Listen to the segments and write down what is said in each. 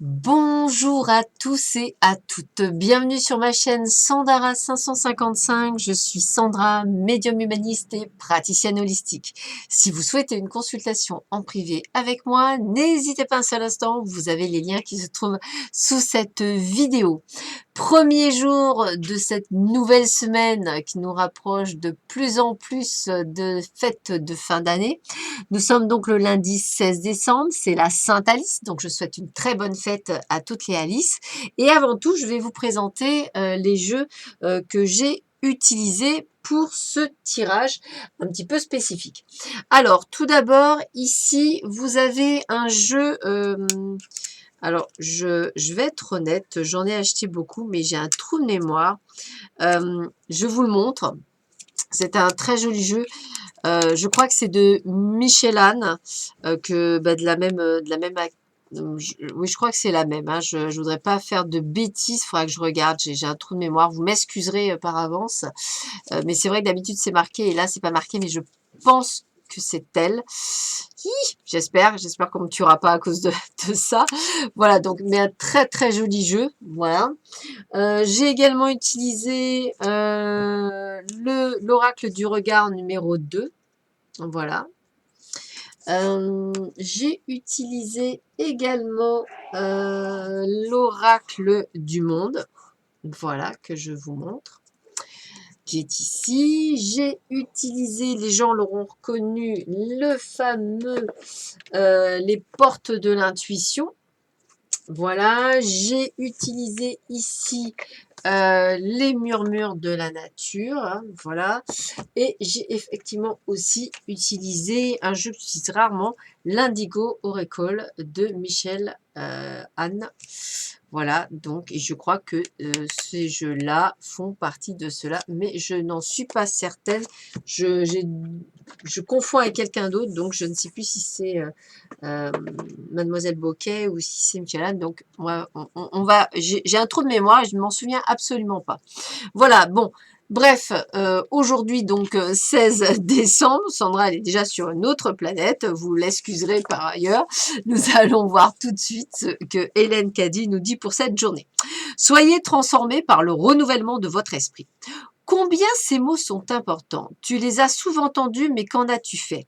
Bonjour à tous et à toutes. Bienvenue sur ma chaîne Sandara 555. Je suis Sandra, médium humaniste et praticienne holistique. Si vous souhaitez une consultation en privé avec moi, n'hésitez pas un seul instant. Vous avez les liens qui se trouvent sous cette vidéo. Premier jour de cette nouvelle semaine qui nous rapproche de plus en plus de fêtes de fin d'année. Nous sommes donc le lundi 16 décembre, c'est la Sainte Alice, donc je souhaite une très bonne fête à toutes les Alice. Et avant tout, je vais vous présenter les jeux que j'ai utilisés pour ce tirage un petit peu spécifique. Alors, tout d'abord, ici, vous avez un jeu... alors, je vais être honnête, j'en ai acheté beaucoup, mais j'ai un trou de mémoire. Je vous le montre. C'est un très joli jeu. Je crois que c'est de Michelan, de la même oui, je crois que c'est la même. Hein. Je voudrais pas faire de bêtises. Il faudra que je regarde. J'ai un trou de mémoire. Vous m'excuserez par avance. Mais c'est vrai que d'habitude c'est marqué et là c'est pas marqué. Mais je pense que c'est elle. J'espère qu'on me tuera pas à cause de ça. Voilà. Donc, mais un très très joli jeu. Voilà. J'ai également utilisé l'oracle du regard numéro 2. Voilà. J'ai utilisé également l'oracle du monde. Voilà, que je vous montre. Qui est ici. J'ai utilisé, les gens l'auront reconnu, le fameux les portes de l'intuition. Voilà, j'ai utilisé ici les murmures de la nature, hein, voilà. Et j'ai effectivement aussi utilisé un jeu que j'utilise rarement, l'Indigo Oracle de Michel Anne. Voilà, donc et je crois que ces jeux-là font partie de cela, mais je n'en suis pas certaine. Je confonds avec quelqu'un d'autre, donc je ne sais plus si c'est Mademoiselle Boquet ou si c'est Michel Anne. Donc on va, j'ai un trou de mémoire et je ne m'en souviens absolument pas. Voilà, bon. Bref, aujourd'hui donc 16 décembre, Sandra elle est déjà sur une autre planète, vous l'excuserez par ailleurs. Nous allons voir tout de suite ce que Hélène Caddy nous dit pour cette journée. Soyez transformés par le renouvellement de votre esprit. Combien ces mots sont importants? Tu les as souvent entendus, mais qu'en as-tu fait?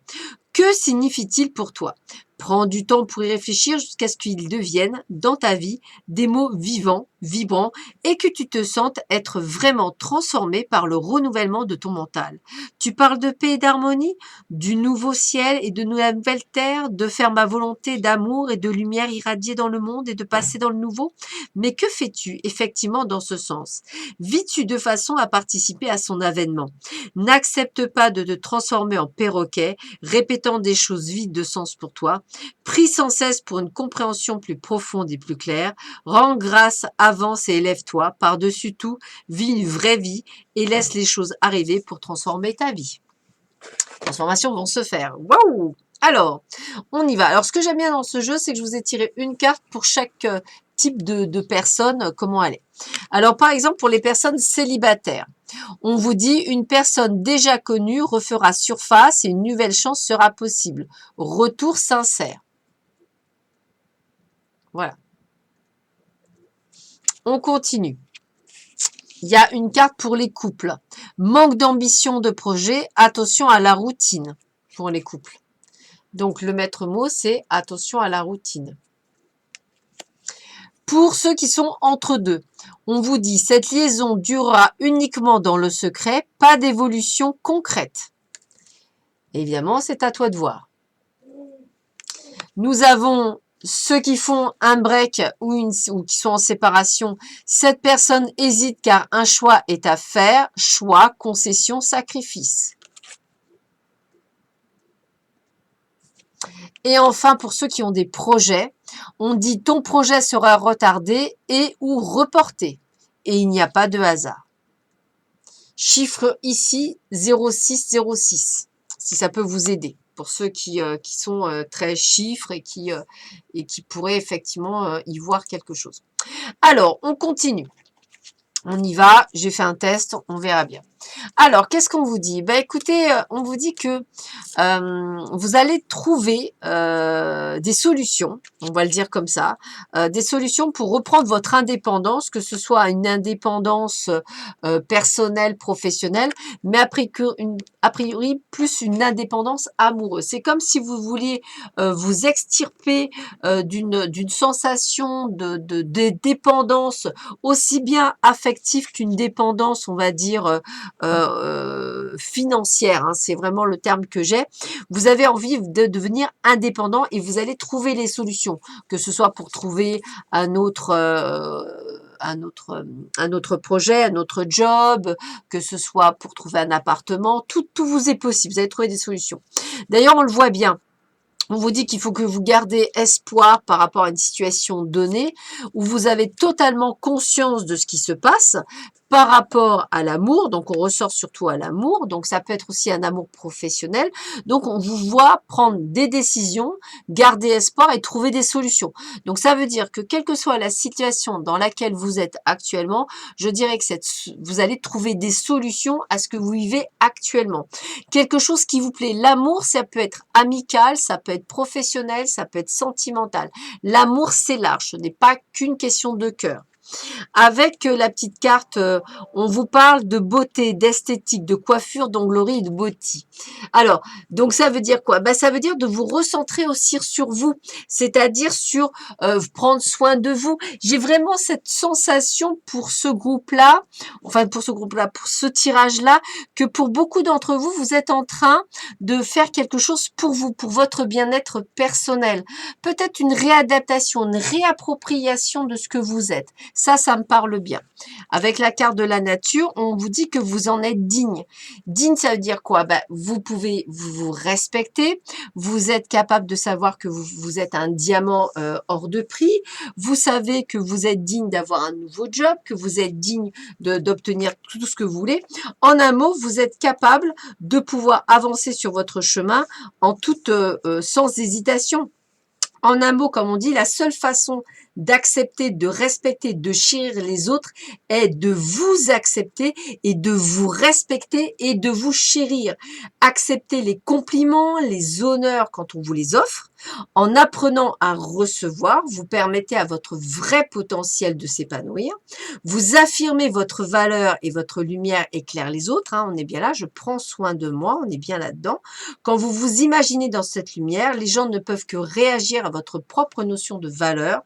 Que signifie-t-il pour toi? Prends du temps pour y réfléchir jusqu'à ce qu'ils deviennent, dans ta vie, des mots vivants, vibrants, et que tu te sentes être vraiment transformé par le renouvellement de ton mental. Tu parles de paix et d'harmonie, du nouveau ciel et de la nouvelle terre, de faire ma volonté d'amour et de lumière irradier dans le monde et de passer dans le nouveau. Mais que fais-tu effectivement dans ce sens? Vis-tu de façon à participer à son avènement? N'accepte pas de te transformer en perroquet, répétant des choses vides de sens pour toi. Prie sans cesse pour une compréhension plus profonde et plus claire. Rends grâce, avance et élève-toi. Par-dessus tout, vis une vraie vie et laisse les choses arriver pour transformer ta vie. Les transformations vont se faire. Waouh! Alors, on y va. Alors, ce que j'aime bien dans ce jeu, c'est que je vous ai tiré une carte pour chaque type de personne, comment elle est. Alors, par exemple, pour les personnes célibataires, on vous dit une personne déjà connue refera surface et une nouvelle chance sera possible. Retour sincère. Voilà. On continue. Il y a une carte pour les couples. Manque d'ambition de projet, attention à la routine pour les couples. Donc, le maître mot, c'est attention à la routine. Pour ceux qui sont entre deux, on vous dit cette liaison durera uniquement dans le secret, pas d'évolution concrète. Évidemment, c'est à toi de voir. Nous avons ceux qui font un break ou qui sont en séparation. Cette personne hésite car un choix est à faire. Choix, concession, sacrifice. Et enfin, pour ceux qui ont des projets, on dit ton projet sera retardé et ou reporté. Et il n'y a pas de hasard. Chiffre ici 0606, si ça peut vous aider. Pour ceux qui sont très chiffres et qui pourraient effectivement y voir quelque chose. Alors, on continue. On y va. J'ai fait un test, on verra bien. Alors, qu'est-ce qu'on vous dit? Ben, écoutez, on vous dit que vous allez trouver des solutions, on va le dire comme ça, des solutions pour reprendre votre indépendance, que ce soit une indépendance personnelle, professionnelle, mais a priori plus une indépendance amoureuse. C'est comme si vous vouliez vous extirper d'une sensation de dépendance, aussi bien affective qu'une dépendance, on va dire, financière, hein, c'est vraiment le terme que j'ai. Vous avez envie de devenir indépendant et vous allez trouver les solutions, que ce soit pour trouver un autre, un autre projet, un autre job, que ce soit pour trouver un appartement, tout vous est possible, vous allez trouver des solutions. D'ailleurs, on le voit bien. On vous dit qu'il faut que vous gardez espoir par rapport à une situation donnée où vous avez totalement conscience de ce qui se passe par rapport à l'amour. Donc, on ressort surtout à l'amour. Donc, ça peut être aussi un amour professionnel. Donc, on vous voit prendre des décisions, garder espoir et trouver des solutions. Donc, ça veut dire que quelle que soit la situation dans laquelle vous êtes actuellement, je dirais que vous allez trouver des solutions à ce que vous vivez actuellement. Quelque chose qui vous plaît. L'amour, ça peut être amical, ça peut être professionnel, ça peut être sentimental. L'amour, c'est large, ce n'est pas qu'une question de cœur. Avec la petite carte, on vous parle de beauté, d'esthétique, de coiffure, d'onglerie et de beauté. Alors, donc ça veut dire quoi? Ben, ça veut dire de vous recentrer aussi sur vous, c'est-à-dire sur prendre soin de vous. J'ai vraiment cette sensation pour ce groupe-là, enfin pour ce groupe-là, pour ce tirage-là, que pour beaucoup d'entre vous, vous êtes en train de faire quelque chose pour vous, pour votre bien-être personnel. Peut-être une réadaptation, une réappropriation de ce que vous êtes. Ça me parle bien. Avec la carte de la nature, on vous dit que vous en êtes digne. Digne, ça veut dire quoi? Ben, vous pouvez vous respecter, vous êtes capable de savoir que vous êtes un diamant hors de prix, vous savez que vous êtes digne d'avoir un nouveau job, que vous êtes digne d'obtenir tout ce que vous voulez. En un mot, vous êtes capable de pouvoir avancer sur votre chemin en toute sans hésitation. En un mot, comme on dit, la seule façon d'accepter, de respecter, de chérir les autres est de vous accepter et de vous respecter et de vous chérir. Accepter les compliments, les honneurs quand on vous les offre. En apprenant à recevoir, vous permettez à votre vrai potentiel de s'épanouir. Vous affirmez votre valeur et votre lumière éclaire les autres. Hein, on est bien là, je prends soin de moi, on est bien là-dedans. Quand vous vous imaginez dans cette lumière, les gens ne peuvent que réagir à votre propre notion de valeur.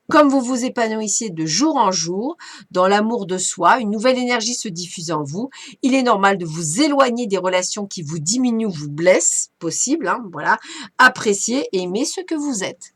Comme vous vous épanouissez de jour en jour, dans l'amour de soi, une nouvelle énergie se diffuse en vous. Il est normal de vous éloigner des relations qui vous diminuent ou vous blessent, possible, hein, voilà. Appréciez et aimez ce que vous êtes.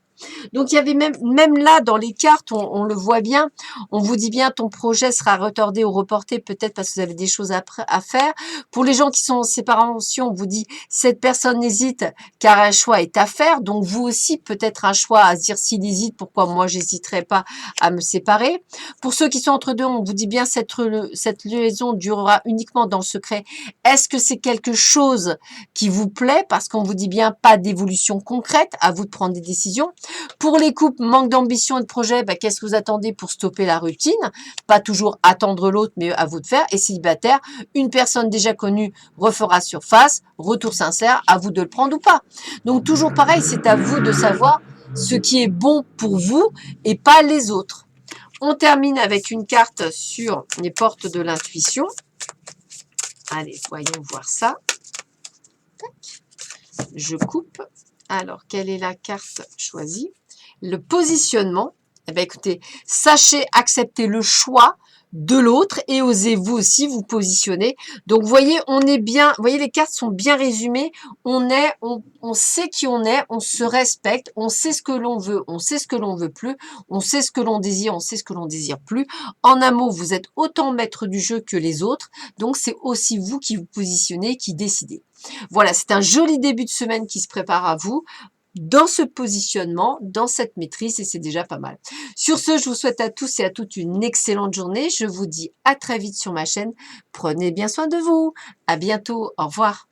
Donc, il y avait même là, dans les cartes, on le voit bien, on vous dit bien, ton projet sera retardé ou reporté, peut-être parce que vous avez des choses à faire. Pour les gens qui sont en séparation, on vous dit, cette personne hésite, car un choix est à faire. Donc, vous aussi, peut-être un choix à se dire, s'il hésite, pourquoi moi, j'hésiterai pas à me séparer. Pour ceux qui sont entre deux, on vous dit bien, cette liaison durera uniquement dans le secret. Est-ce que c'est quelque chose qui vous plaît? Parce qu'on vous dit bien, pas d'évolution concrète, à vous de prendre des décisions. Pour les couples, manque d'ambition et de projet, ben, qu'est-ce que vous attendez pour stopper la routine? Pas toujours attendre l'autre, mais à vous de faire. Et célibataire, une personne déjà connue refera surface, retour sincère, à vous de le prendre ou pas. Donc toujours pareil, c'est à vous de savoir ce qui est bon pour vous et pas les autres. On termine avec une carte sur les portes de l'intuition. Allez, voyons voir ça. Je coupe. Alors, quelle est la carte choisie? Le positionnement. Eh bien, écoutez, sachez accepter le choix de l'autre et osez vous aussi vous positionner. Donc, vous voyez, on est bien, vous voyez, les cartes sont bien résumées. On sait qui on est, on se respecte, on sait ce que l'on veut, on sait ce que l'on veut plus, on sait ce que l'on désire, on sait ce que l'on désire plus. En un mot, vous êtes autant maître du jeu que les autres. Donc, c'est aussi vous qui vous positionnez, qui décidez. Voilà, c'est un joli début de semaine qui se prépare à vous dans ce positionnement, dans cette maîtrise, et c'est déjà pas mal. Sur ce, je vous souhaite à tous et à toutes une excellente journée. Je vous dis à très vite sur ma chaîne. Prenez bien soin de vous. À bientôt. Au revoir.